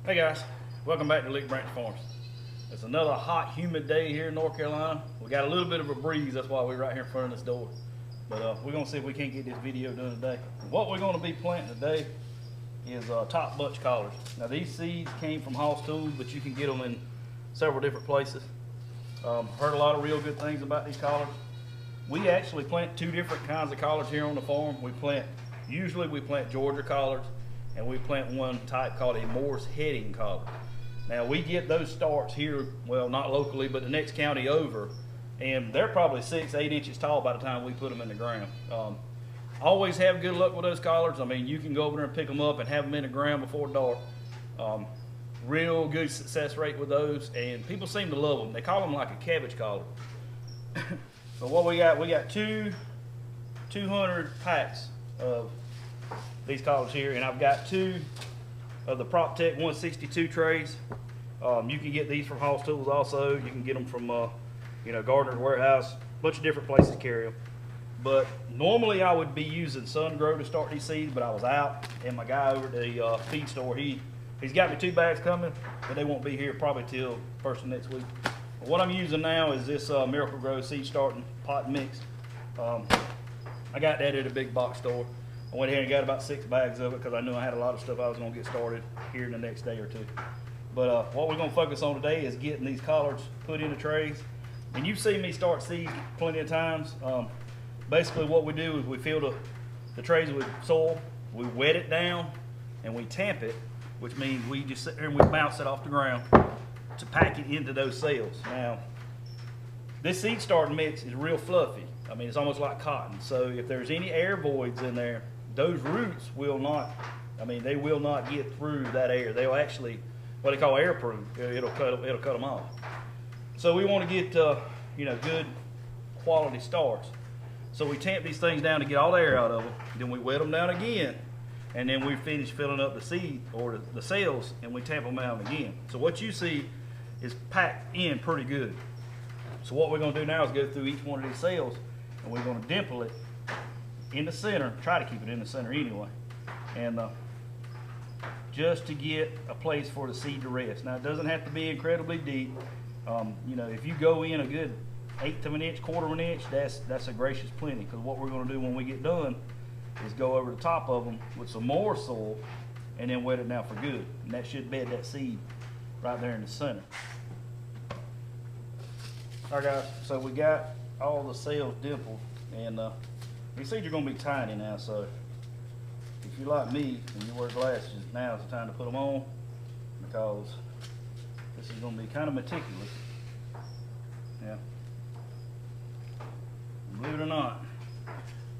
Hey guys, welcome back to Lick Branch Farms. It's another hot, humid day here in North Carolina. We got a little bit of a breeze, that's why we're right here in front of this door. But we're gonna see if we can't get this video done today. What we're gonna be planting today is top bunch collards. Now these seeds came from Hoss Tools, but you can get them in several different places. Heard a lot of real good things about these collards. We actually plant two different kinds of collards here on the farm. Usually we plant Georgia collards, and we plant one type called a Morse heading collard. Now we get those starts here, well, not locally, but the next county over, and they're probably 6-8 inches tall by the time we put them in the ground. Always have good luck with those collards. I mean, you can go over there and pick them up and have them in the ground before dark. Real good success rate with those, and people seem to love them. They call them like a cabbage collard. So what we got 200 packs of these collards here, and I've got two of the Prop Tech 162 trays. You can get these from Hoss Tools also. You can get them from Gardner's Warehouse. A bunch of different places carry them. But normally I would be using Sun Grow to start these seeds, but I was out, and my guy over at the feed store, he's got me 2 bags coming, but they won't be here probably till first of next week. But what I'm using now is this Miracle Grow seed starting pot mix. I got that at a big box store. I went ahead and got about 6 bags of it because I knew I had a lot of stuff I was going to get started here in the next day or two. But what we're going to focus on today is getting these collards put in the trays. And you've seen me start seeds plenty of times. Basically what we do is we fill the trays with soil, we wet it down, and we tamp it, which means we just sit there and we bounce it off the ground to pack it into those cells. Now, this seed starting mix is real fluffy. I mean, it's almost like cotton. So if there's any air voids in there, those roots will not, they will not get through that air. They'll actually, what they call airproof, it'll cut them off. So we want to get, good quality starts. So we tamp these things down to get all the air out of them. Then we wet them down again. And then we finish filling up the seed or the cells, and we tamp them down again. So what you see is packed in pretty good. So what we're going to do now is go through each one of these cells, and we're going to dimple it in the center, try to keep it in the center anyway, and just to get a place for the seed to rest. Now it doesn't have to be incredibly deep. If you go in a good 1/8 of an inch, 1/4 of an inch, that's a gracious plenty, because what we're going to do when we get done is go over the top of them with some more soil and then wet it down for good, and that should bed that seed right there in the center. All right guys, so we got all the cells dimpled, and these seeds are going to be tiny now, so if you're like me and you wear glasses, now is the time to put them on, because this is going to be kind of meticulous. Yeah. Believe it or not,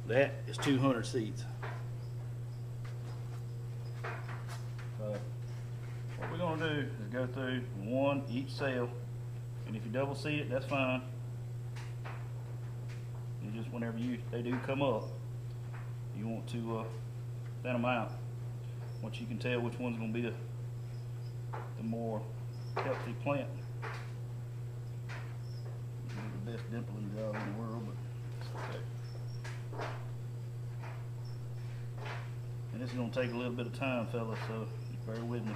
that is 200 seeds. So what we're going to do is go through one each cell, and if you double seed it, that's fine. You just whenever they do come up, you want to thin them out. Once you can tell which one's going to be the more healthy plant. Do the best dimpling job in the world, but it's okay. And this is going to take a little bit of time, fellas, so bear with me.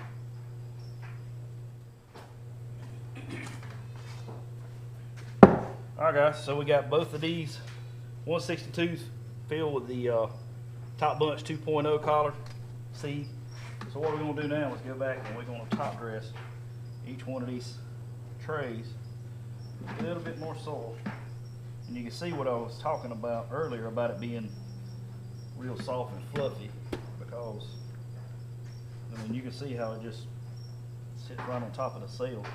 Alright guys, so we got both of these 162s filled with the Top Bunch 2.0 collard seed. So what we're going to do now is go back and we're going to top dress each one of these trays with a little bit more soil. And you can see what I was talking about earlier about it being real soft and fluffy, because you can see how it just sits right on top of the cell.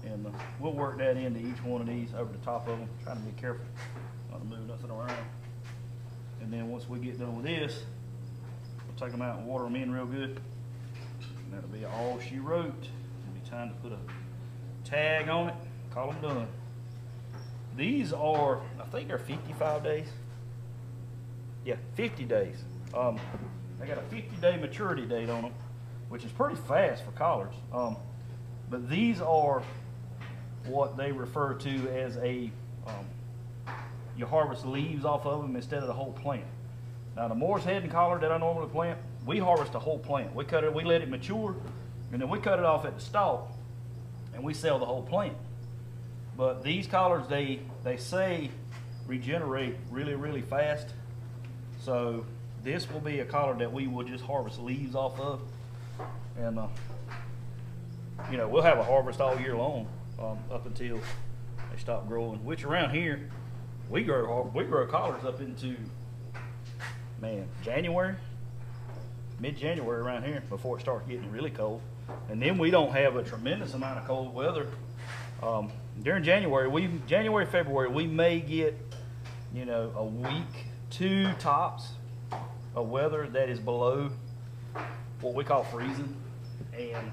And we'll work that into each one of these over the top of them, trying to be careful not to move nothing around. And then once we get done with this, we'll take them out and water them in real good. And that'll be all she wrote. It'll be time to put a tag on it, call them done. These are, I think they're 55 days. Yeah, 50 days. They got a 50-day maturity date on them, which is pretty fast for collards. But these are what they refer to as you harvest leaves off of them instead of the whole plant. Now the Morse head and collard that I normally plant, we harvest the whole plant. We cut it, we let it mature, and then we cut it off at the stalk, and we sell the whole plant. But these collards, they say regenerate really, really fast. So this will be a collard that we will just harvest leaves off of, and you know, we'll have a harvest all year long up until they stop growing. Which around here, we grow collards up into, man, January, mid-January around here before it starts getting really cold. And then we don't have a tremendous amount of cold weather. During January, February, we may get, you know, a week, 2 tops of weather that is below what we call freezing. And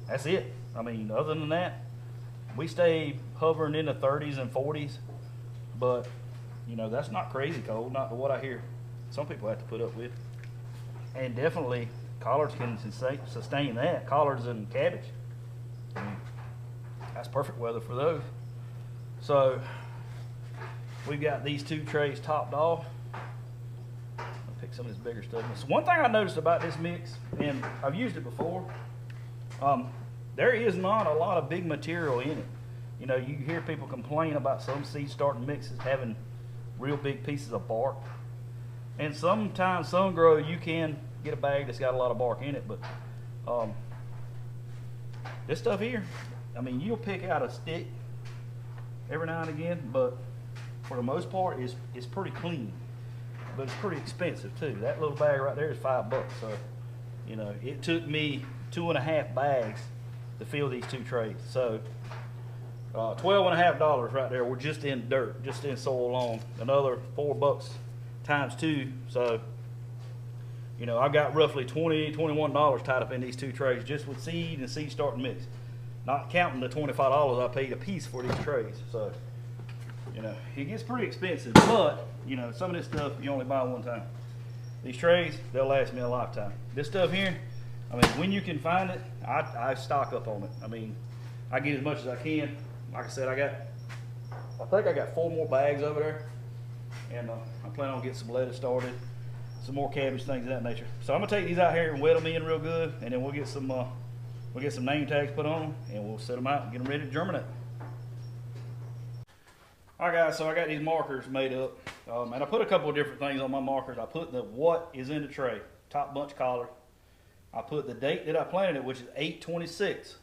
that's it. I mean, other than that, we stay hovering in the 30s and 40s. But, you know, that's not crazy cold, not what I hear some people have to put up with. And definitely, collards can sustain that. Collards and cabbage. I mean, that's perfect weather for those. So, we've got these 2 trays topped off. I'll pick some of this bigger stuff. So one thing I noticed about this mix, and I've used it before, there is not a lot of big material in it. You know, you hear people complain about some seed starting mixes having real big pieces of bark. And sometimes some grow, you can get a bag that's got a lot of bark in it, but this stuff here, I mean, you'll pick out a stick every now and again, but for the most part, it's pretty clean. But it's pretty expensive too. That little bag right there is $5. So, you know, it took me 2.5 bags to fill these 2 trays. So, $12.50 right there. We're just in dirt, just in soil alone. Another $4 times 2. So, you know, I got roughly $20, $21 tied up in these 2 trays just with seed and seed starting mix. Not counting the $25 I paid a piece for these trays. So, you know, it gets pretty expensive, but, you know, some of this stuff you only buy one time. These trays, they'll last me a lifetime. This stuff here, I mean, when you can find it, I stock up on it. I mean, I get as much as I can. Like I said, I think I got 4 more bags over there, and I plan on getting some lettuce started, some more cabbage, things of that nature. So I'm gonna take these out here and wet them in real good, and then we'll get some name tags put on them, and we'll set them out and get them ready to germinate. All right, guys, so I got these markers made up, and I put a couple of different things on my markers. I put what is in the tray, top bunch collard. I put the date that I planted it, which is 8/26.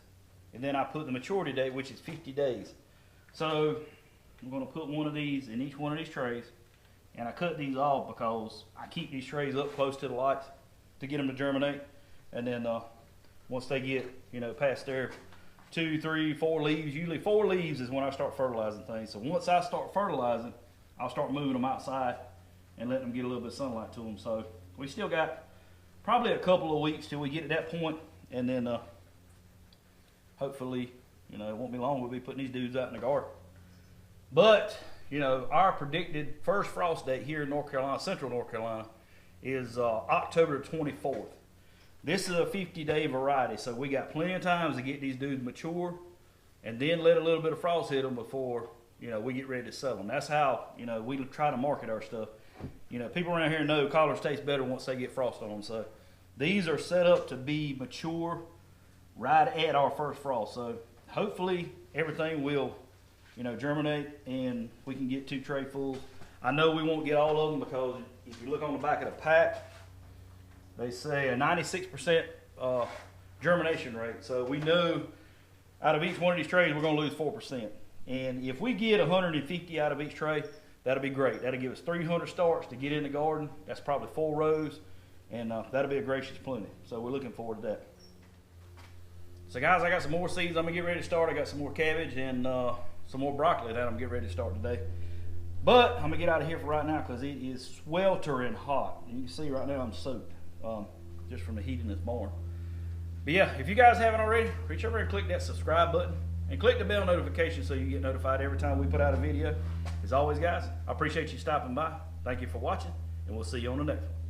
And then I put the maturity date, which is 50 days. So I'm gonna put one of these in each one of these trays. And I cut these off because I keep these trays up close to the lights to get them to germinate. And then once they get, you know, past their 2, 3, 4 leaves, usually 4 leaves is when I start fertilizing things. So once I start fertilizing, I'll start moving them outside and let them get a little bit of sunlight to them. So we still got probably a couple of weeks till we get to that point, and then hopefully, you know, it won't be long, we'll be putting these dudes out in the garden. But, you know, our predicted first frost date here in North Carolina, central North Carolina, is October 24th. This is a 50-day variety, so we got plenty of time to get these dudes mature and then let a little bit of frost hit them before, you know, we get ready to sell them. That's how, you know, we try to market our stuff. You know, people around here know collards taste better once they get frost on them. So these are set up to be mature right at our first frost. So hopefully everything will, you know, germinate and we can get 2 tray fulls. I know we won't get all of them because if you look on the back of the pack, they say a 96% germination rate. So we know out of each one of these trays, we're going to lose 4%. And if we get 150 out of each tray, that'll be great. That'll give us 300 starts to get in the garden. That's probably 4 rows, and that'll be a gracious plenty. So we're looking forward to that. So guys, I got some more seeds I'm gonna get ready to start. I got some more cabbage and some more broccoli that I'm getting ready to start today. But I'm gonna get out of here for right now because it is sweltering hot. You can see right now I'm soaked just from the heat in this barn. But yeah, if you guys haven't already, reach over and click that subscribe button and click the bell notification so you get notified every time we put out a video. As always, guys, I appreciate you stopping by. Thank you for watching, and we'll see you on the next one.